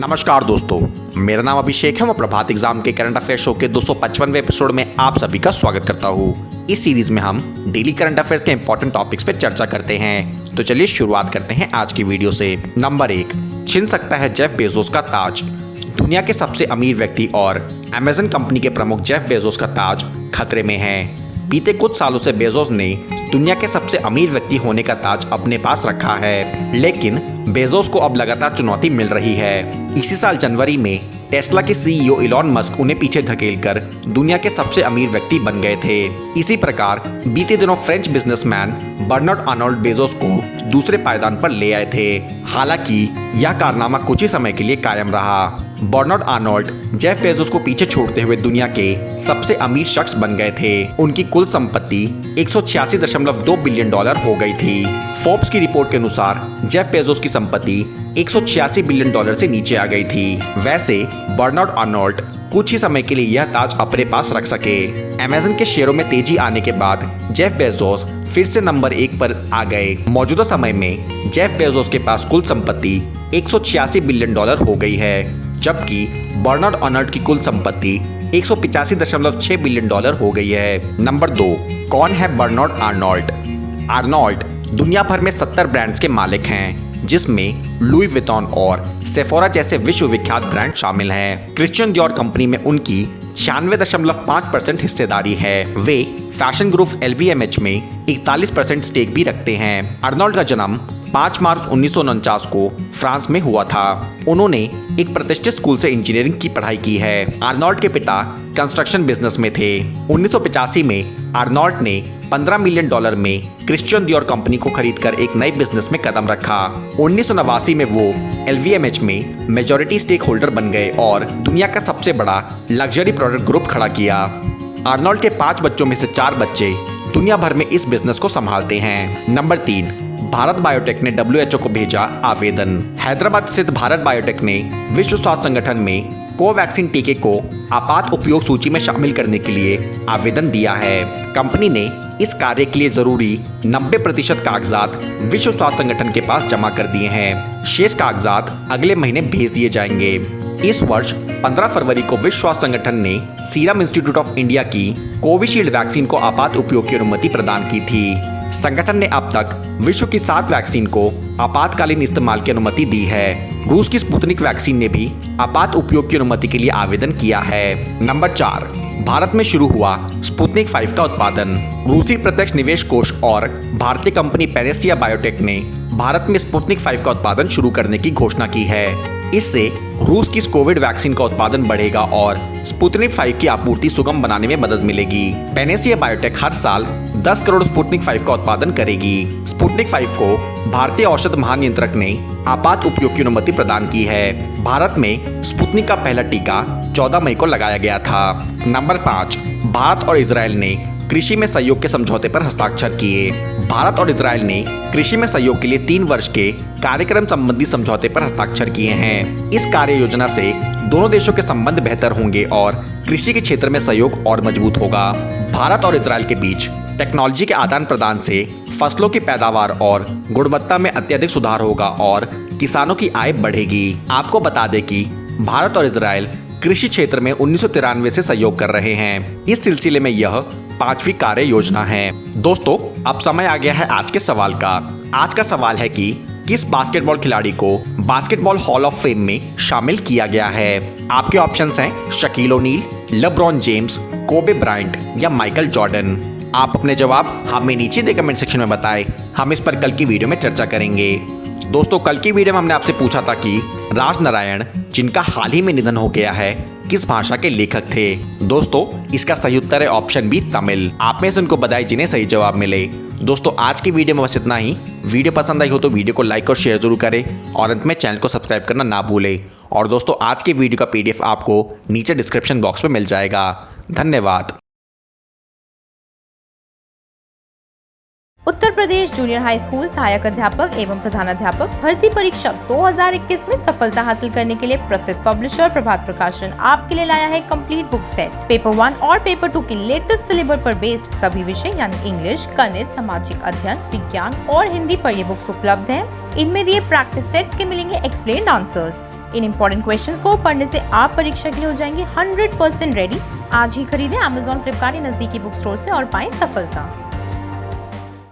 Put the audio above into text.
नमस्कार दोस्तों, मेरा नाम अभिषेक है। मैं प्रभात एग्जाम के करंट अफेयर शो के 255वें एपिसोड में आप सभी का स्वागत करता हूँ। इस सीरीज में हम डेली करंट अफेयर्स के इंपॉर्टेंट टॉपिक्स पे चर्चा करते हैं। तो चलिए शुरुआत करते हैं आज की वीडियो से। नंबर 1, छिन सकता है जेफ बेजोस का ताज। दुनिया के सबसे अमीर व्यक्ति और अमेजन कंपनी के प्रमुख जेफ बेजोस का ताज खतरे में है। बीते कुछ सालों से बेजोस ने दुनिया के सबसे अमीर व्यक्ति होने का ताज अपने पास रखा है, लेकिन बेजोस को अब लगातार चुनौती मिल रही है। इसी साल जनवरी में टेस्ला के सीईओ इलॉन मस्क उन्हें पीछे धकेलकर दुनिया के सबसे अमीर व्यक्ति बन गए थे। इसी प्रकार बीते दिनों French businessman Bernard Arnault Bezos को दूसरे पायदान पर ले आए थे। हालांकि यह कारनामा कुछ ही समय के लिए कायम रहा। बर्नार्ड आर्नोल्ड जेफ बेजोस को पीछे छोड़ते हुए दुनिया के सबसे अमीर शख्स बन गए थे। उनकी कुल संपत्ति $186.2 बिलियन हो गई थी। फोर्ब्स की रिपोर्ट के अनुसार जेफ बेजोस की संपत्ति $186 बिलियन से नीचे आ गई थी। वैसे बर्नार्ड आर्नोल्ड कुछ ही समय के लिए यह ताज अपने पास रख सके। अमेजन के शेयरों में तेजी आने के बाद जेफ बेजोस फिर से नंबर 1 पर आ गए। मौजूदा समय में जेफ बेजोस के पास कुल संपत्ति $186 बिलियन हो गई है, जबकि बर्नार्ड आर्नोल्ड की कुल संपत्ति $185.6 बिलियन हो गई है। नंबर 2, कौन है बर्नार्ड आर्नोल्ड? आर्नोल्ड दुनिया भर में 70 ब्रांड्स के मालिक हैं, जिसमें लुई विटॉन और सेफोरा जैसे विश्व विख्यात ब्रांड शामिल हैं। क्रिश्चियन डियोर कंपनी में उनकी 96.5% हिस्सेदारी है। वे फैशन ग्रुप LVMH में 41% स्टेक भी रखते हैं। आर्नोल्ड का जन्म 5 मार्च 1949 को फ्रांस में हुआ था। उन्होंने एक प्रतिष्ठित स्कूल से इंजीनियरिंग की पढ़ाई की है। आर्नोल्ड के पिता कंस्ट्रक्शन बिजनेस में थे। 1985 में आर्नोल्ड ने $15 मिलियन में क्रिश्चियन डियोर कंपनी को खरीदकर एक नए बिजनेस में कदम रखा। 1989 में वो LVMH में मेजॉरिटी स्टेक होल्डर बन गए और दुनिया का सबसे बड़ा लग्जरी प्रोडक्ट ग्रुप खड़ा किया। आर्नोल्ड के 5 बच्चों में से 4 बच्चे दुनिया भर में इस बिजनेस को संभालते हैं। नंबर 3, भारत बायोटेक ने WHO को भेजा आवेदन। हैदराबाद स्थित भारत बायोटेक ने विश्व स्वास्थ्य संगठन में कोवैक्सीन टीके को आपात उपयोग सूची में शामिल करने के लिए आवेदन दिया है। कंपनी ने इस कार्य के लिए जरूरी 90% कागजात विश्व स्वास्थ्य संगठन के पास जमा कर दिए हैं। शेष कागजात अगले महीने भेज दिए जाएंगे। इस वर्ष 15 फरवरी को विश्व स्वास्थ्य संगठन ने सीरम इंस्टीट्यूट ऑफ इंडिया की कोविशील्ड वैक्सीन को आपात उपयोग की अनुमति प्रदान की थी। संगठन ने अब तक विश्व की 7 वैक्सीन को आपातकालीन इस्तेमाल की अनुमति दी है। रूस की स्पुतनिक वैक्सीन ने भी आपात उपयोग की अनुमति के लिए आवेदन किया है। नंबर 4, भारत में शुरू हुआ स्पुतनिक 5 का उत्पादन। रूसी प्रत्यक्ष निवेश कोष और भारतीय कंपनी पैनेसिया बायोटेक ने भारत में स्पुतनिक 5 का उत्पादन शुरू करने की घोषणा की है। इससे रूस की कोविड वैक्सीन का उत्पादन बढ़ेगा और स्पुतनिक 5 की आपूर्ति सुगम बनाने में मदद मिलेगी। पैनेसिया बायोटेक हर साल 10 करोड़ स्पुतनिक 5 का उत्पादन करेगी। स्पुतनिक 5 को भारतीय औषध महानियंत्रक ने आपात उपयोग की अनुमति प्रदान की है। भारत में स्पुतनिक का पहला टीका 14 मई को लगाया गया था। नंबर 5, भारत और इजरायल ने कृषि में सहयोग के समझौते पर हस्ताक्षर किए। भारत और इजरायल ने कृषि में सहयोग के लिए 3 वर्ष के कार्यक्रम संबंधी समझौते पर हस्ताक्षर किए हैं। इस कार्य योजना से दोनों देशों के संबंध बेहतर होंगे और कृषि के क्षेत्र में सहयोग और मजबूत होगा। भारत और इजरायल के बीच टेक्नोलॉजी के आदान प्रदान से फसलों की पैदावार और गुणवत्ता में अत्यधिक सुधार होगा और किसानों की आय बढ़ेगी। आपको बता दें कि भारत और इजरायल कृषि क्षेत्र में 1993 से सहयोग कर रहे हैं। इस सिलसिले में यह 5वीं कार्य योजना है। दोस्तों, अब समय आ गया है आज के सवाल का। आज का सवाल है कि किस बास्केटबॉल खिलाड़ी को बास्केटबॉल हॉल ऑफ फेम में शामिल किया गया है? आपके ऑप्शंस हैं Shaquille O'Neal, LeBron James, Kobe Bryant या माइकल जॉर्डन। आप अपने जवाब हमें नीचे दे कमेंट सेक्शन में बताएं। हम इस पर कल की वीडियो में चर्चा करेंगे। दोस्तों, कल की वीडियो में हमने आपसे पूछा था कि राज नारायण, जिनका हाल ही में निधन हो गया है, किस भाषा के लेखक थे? दोस्तों, इसका सही उत्तर है ऑप्शन बी, तमिल। आप में से उनको बधाई जिन्हें सही जवाब मिले। दोस्तों, आज की वीडियो में बस इतना ही। वीडियो पसंद आई हो तो वीडियो को लाइक और शेयर जरूर करें और अंत में चैनल को सब्सक्राइब करना ना भूलें। और दोस्तों, आज की वीडियो का PDF आपको नीचे डिस्क्रिप्शन बॉक्स में मिल जाएगा। धन्यवाद। Uttar Pradesh junior high school सहायक अध्यापक एवं प्रधानाध्यापक भर्ती परीक्षा 2021 में सफलता हासिल करने के लिए प्रसिद्ध पब्लिशर प्रभात प्रकाशन आपके लिए लाया है कंप्लीट बुक सेट। पेपर 1 और पेपर 2 की लेटेस्ट सिलेबस पर बेस्ड सभी विषय यानी इंग्लिश, गणित, सामाजिक अध्ययन, विज्ञान और हिंदी पर ये बुक्स उपलब्ध हैं। इनमें दिए प्रैक्टिस सेट्स के मिलेंगे एक्सप्लेन्ड आंसर्स। इन इम्पोर्टेंट क्वेश्चंस को पढ़ने से आप परीक्षा के लिए हो जाएंगे 100% रेडी। आज ही खरीदें Amazon, फ्लिपकार्ट या नजदीकी बुक स्टोर से और पाएं सफलता।